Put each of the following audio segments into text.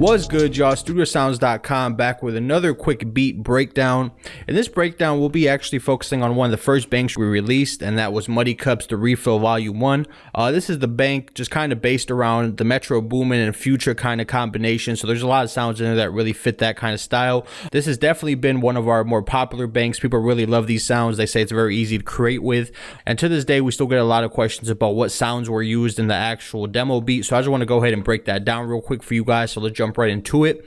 Was good, y'all? StudioSounds.com back with another quick beat breakdown. In this breakdown, we'll be actually focusing on one of the first banks we released, and that was Muddy Cup's The Refill Volume 1. This is the bank just kind of based around the Metro Boomin and Future kind of combination, so there's a lot of sounds in there that really fit that kind of style. This has definitely been one of our more popular banks. People really love these sounds. They say it's very easy to create with, and to this day, we still get a lot of questions about what sounds were used in the actual demo beat, so I just want to go ahead and break that down real quick for you guys, so let's jump right into it.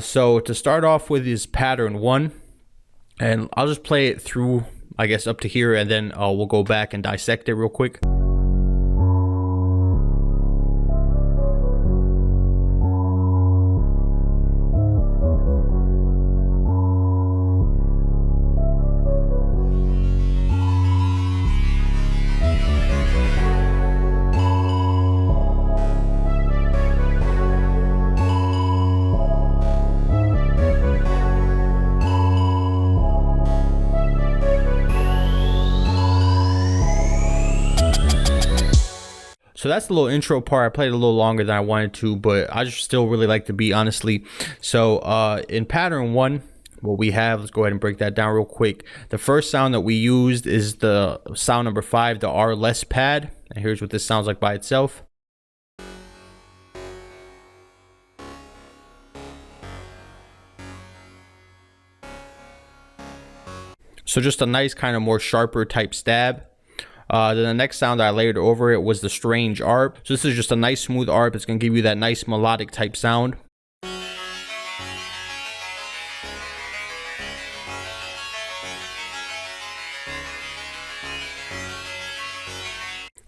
So to start off with is pattern 1, and I'll just play it through, I guess, up to here, and then we'll go back and dissect it real quick. So that's the little intro part. I played a little longer than I wanted to, but I just still really like the beat, honestly. So in pattern 1, what we have, let's go ahead and break that down real quick. The first sound that we used is the sound number 5, the R less pad. And here's what this sounds like by itself. So just a nice kind of more sharper type stab. Then the next sound that I layered over it was the strange ARP. So this is just a nice smooth ARP. It's going to give you that nice melodic type sound.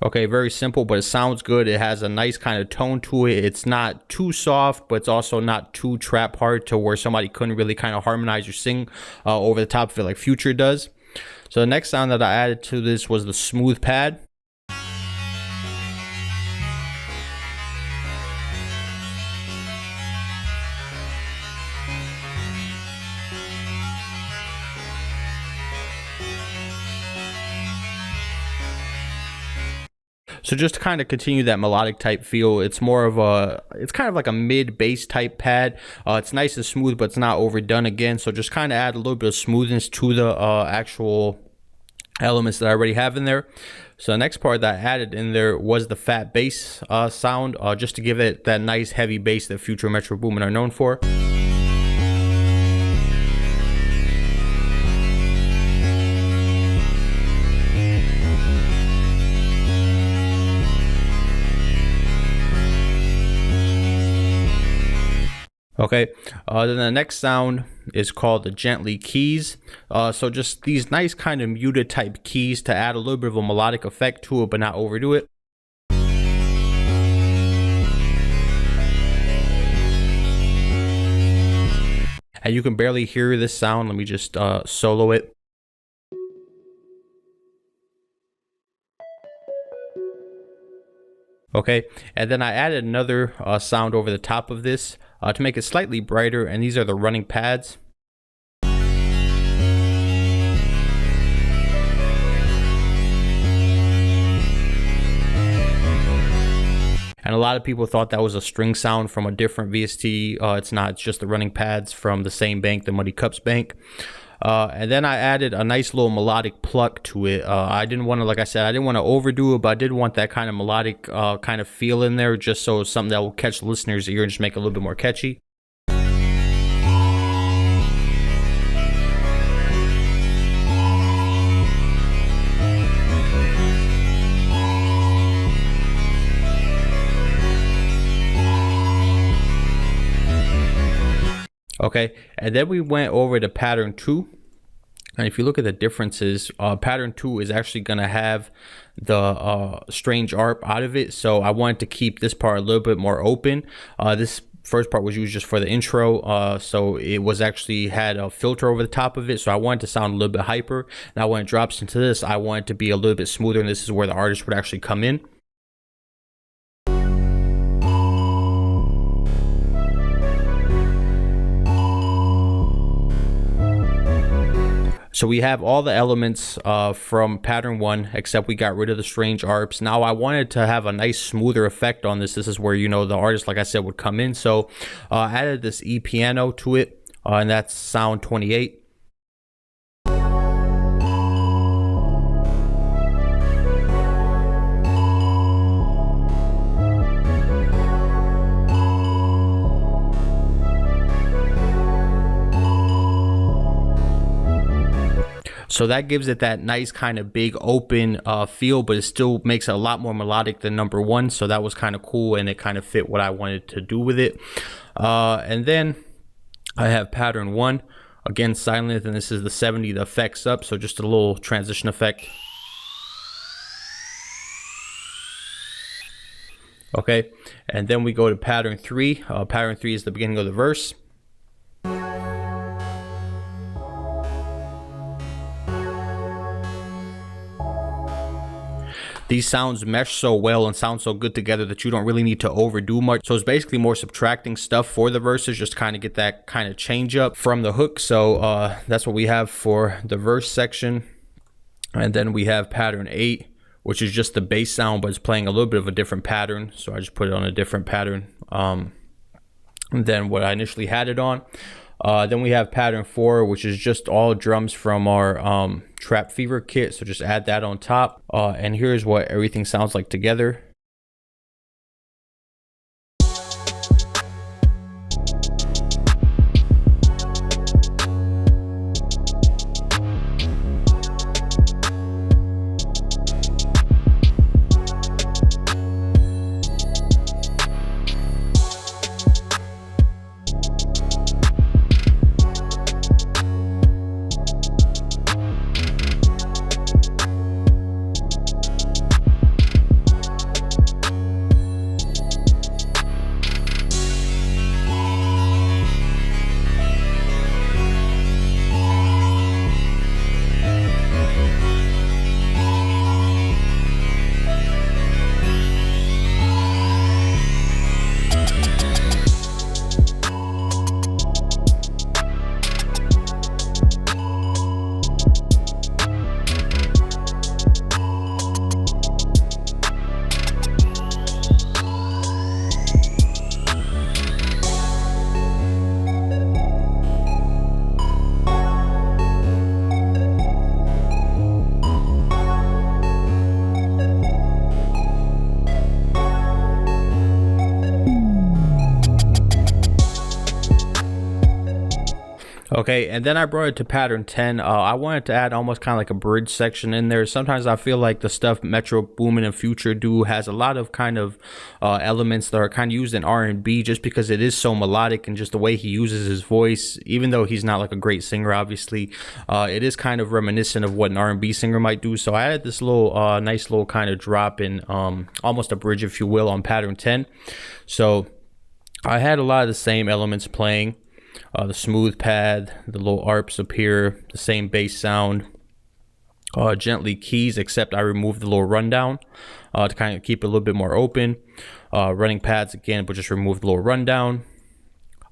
Okay, very simple, but it sounds good. It has a nice kind of tone to it. It's not too soft, but it's also not too trap hard to where somebody couldn't really kind of harmonize or sing over the top of it like Future does. So the next sound that I added to this was the smooth pad. So just to kind of continue that melodic type feel, it's more of a, it's kind of like a mid bass type pad. It's nice and smooth, but it's not overdone again. So just kind of add a little bit of smoothness to the actual elements that I already have in there. So the next part that I added in there was the fat bass sound, just to give it that nice heavy bass that Future and Metro Boomin are known for. Okay, then the next sound is called the gently keys. So just these nice kind of muted type keys to add a little bit of a melodic effect to it, but not overdo it. And you can barely hear this sound. Let me just solo it. Okay, and then I added another sound over the top of this to make it slightly brighter, and these are the running pads. And a lot of people thought that was a string sound from a different VST. It's not, it's just the running pads from the same bank, the Muddy Cup's bank. And then I added a nice little melodic pluck to it. I didn't want to, like I said, I didn't want to overdo it, but I did want that kind of melodic kind of feel in there, just so it's something that will catch the listener's ear and just make it a little bit more catchy. Okay, and then we went over to pattern 2. And if you look at the differences, pattern 2 is actually going to have the strange ARP out of it. So I wanted to keep this part a little bit more open. This first part was used just for the intro. So it was actually had a filter over the top of it. So I wanted to sound a little bit hyper. Now when it drops into this, I want it to be a little bit smoother. And this is where the artist would actually come in. So we have all the elements from pattern 1, except we got rid of the strange arps. Now I wanted to have a nice smoother effect on this. This is where, you know, the artist, like I said, would come in. So I added this E piano to it, and that's sound 28. So that gives it that nice kind of big open feel, but it still makes it a lot more melodic than number 1. So that was kind of cool, and it kind of fit what I wanted to do with it. And then I have pattern 1, again Sylenth, and this is the 70, the effects up. So just a little transition effect. Okay, and then we go to pattern 3. Pattern 3 is the beginning of the verse. These sounds mesh so well and sound so good together that you don't really need to overdo much. So it's basically more subtracting stuff for the verses, just kind of get that kind of change up from the hook. So that's what we have for the verse section. And then we have pattern 8, which is just the bass sound, but it's playing a little bit of a different pattern. So I just put it on a different pattern than what I initially had it on. Then we have pattern 4, which is just all drums from our Trap Fever kit. So just add that on top. And here's what everything sounds like together. Okay, and then I brought it to pattern 10. I wanted to add almost kind of like a bridge section in there. Sometimes I feel like the stuff Metro Boomin and Future do has a lot of kind of elements that are kind of used in R&B, just because it is so melodic, and just the way he uses his voice, even though he's not like a great singer, obviously, it is kind of reminiscent of what an R&B singer might do. So I added this little nice little kind of drop in, almost a bridge, if you will, on pattern 10. So I had a lot of the same elements playing. The smooth pad, the little arps up here, the same bass sound, gently keys, except I removed the little rundown to kind of keep it a little bit more open. Running pads again, but just removed the little rundown.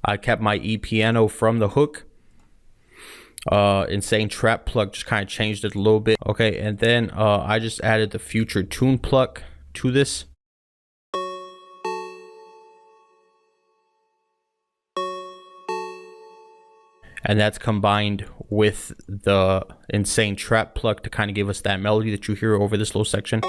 I kept my E piano from the hook. Insane trap pluck, just kind of changed it a little bit. Okay, and then I just added the Future tune pluck to this. And that's combined with the insane trap pluck to kind of give us that melody that you hear over this little section.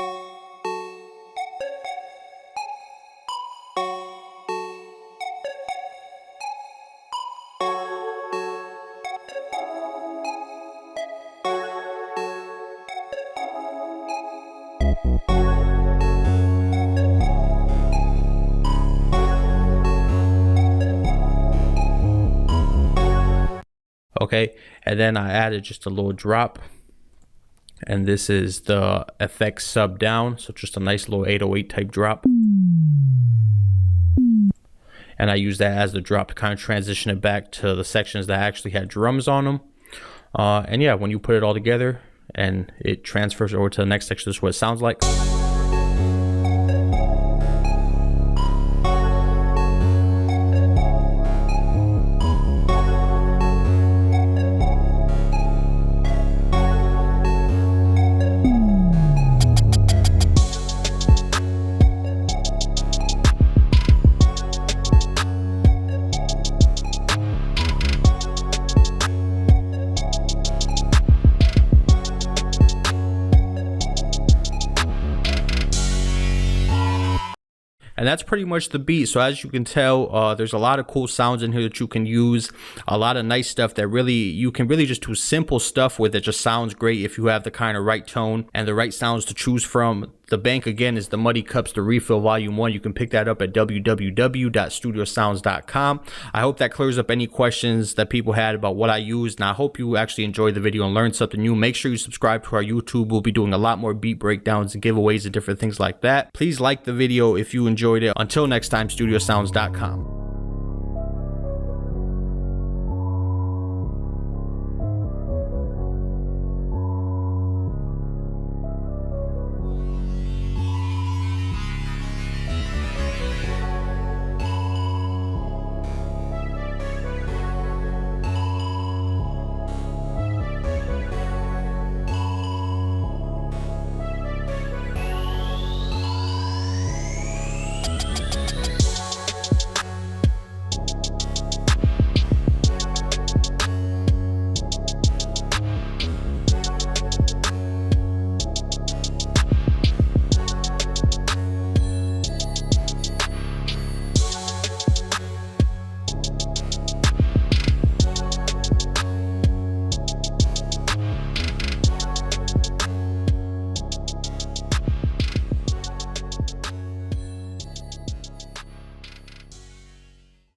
Okay, and then I added just a little drop, and this is the effects sub down, so just a nice little 808 type drop, and I use that as the drop to kind of transition it back to the sections that actually had drums on them. And yeah, when you put it all together and it transfers over to the next section, this is what it sounds like. And that's pretty much the beat. So as you can tell, there's a lot of cool sounds in here that you can use, a lot of nice stuff that really you can really just do simple stuff with. It just sounds great if you have the kind of right tone and the right sounds to choose from. The bank again is the Muddy Cups The Refill Volume 1. You can pick that up at www.studiosounds.com. I hope that clears up any questions that people had about what I used, and I hope you actually enjoyed the video and learned something new. Make sure you subscribe to our YouTube. We'll be doing a lot more beat breakdowns and giveaways and different things like that. Please like the video if you enjoyed it. Until next time, studiosounds.com.